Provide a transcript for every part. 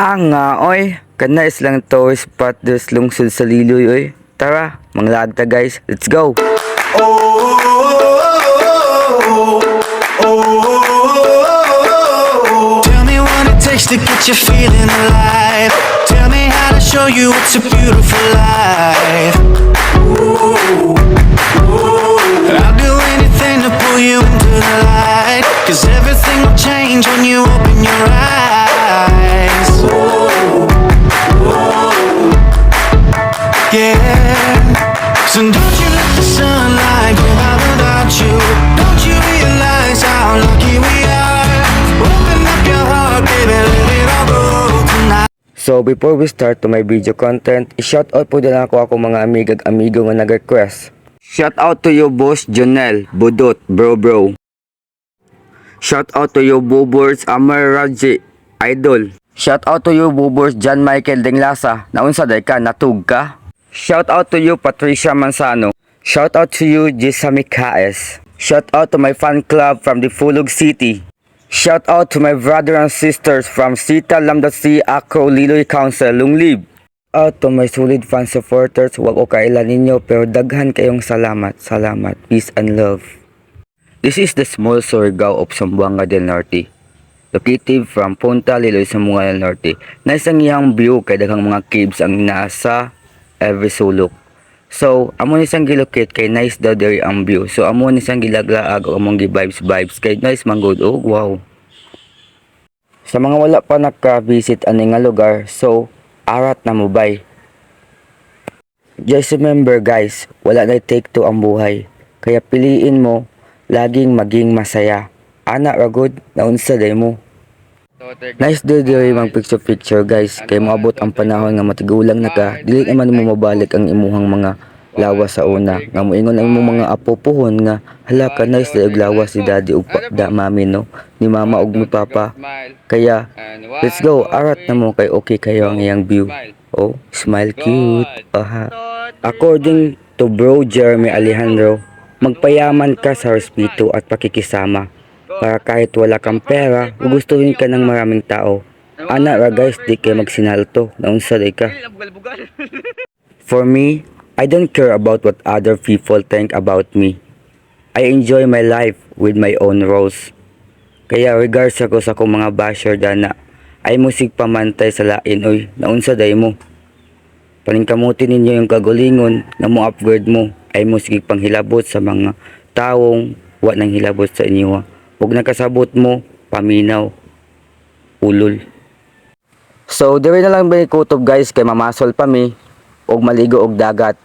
Nga oy, kanais lang to spot this lungsod sa Liloy oy. Tara, manglagta guys, let's go. Tell me what it takes to get you feeling alive. Tell me how to show you it's a beautiful life. I'll do anything to pull you into the light, 'cause everything will change when you open your eyes. Yeah. So don't you let the sunlight get out without you. Don't you realize how lucky we are? Open up your heart, baby, let it all go tonight. So before we start to my video content, i-shout out po din ako mga amigo nga nag-request. Shout out to you boss Jonel, Budot, bro. Shout out to you Bubors Amar Raji, idol. Shout out to you Bubors John Michael Denglasa, naunsa day ka, natug ka? Shout out to you Patricia Manzano. Shout out to you Jisami KS. Shout out to my fan club from the Fulog City. Shout out to my brother and sisters from Sita Lambda C Acro Liloy Council, Lunglib. Out to my solid fan supporters, wag ko kailan ninyo pero daghan kayong salamat. Peace and love. This is the small Surigao of Zamboanga del Norte. Located from Punta Liloy, Zamboanga del Norte. Naisang iyang view kay daghang mga caves ang nasa every sulok. So, amo ni sang gilocate kay nice daw diri ang view. So, amo ni sang gilaglaag o among gi-vibes kay nice man good. Oh, wow. Sa mga wala pa naka-visit ani nga lugar, so arat na mo bay. Just remember guys, wala na take two ang buhay. Kaya piliin mo laging maging masaya. Ana ra good naunsa day mo. Nice do diri mang picture guys, kay moabot ang panahon nga matigulang na ka, dili naman mo mabalik ang imuhang mga lawas sa una. Nga moingon ang imong mga apo puhon nga hala ka nice day og lawas si daddy ug da mami no, ni mama ug ni papa. Kaya let's go, arat na mo kay okay kayo ang iyang view. Oh, smile cute. Aha. According to bro Jeremy Alejandro, magpayaman ka sa respeto at pakikisama. Para kahit wala kang pera, gugustuhin ka ng maraming tao. Ana ra guys, di kayo magsinalto. Naunsa day ka. For me, I don't care about what other people think about me. I enjoy my life with my own rules. Kaya regards ako sa akong mga basher dana, ay musig pamantay sa lain oy. Naunsa day mo. Paningkamutin ninyo yung kagulingon na mo upgrade mo, ay musig panghilabot sa mga taong wa nang hilabot sa inyo. Huwag nakasabot mo, paminaw, ulol. So, diri na lang ba kutob guys kay mamasol pa mi, og maligo og dagat.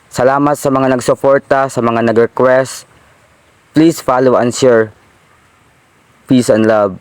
Salamat sa mga nagsuporta, sa mga nag-request. Please follow and share. Peace and love.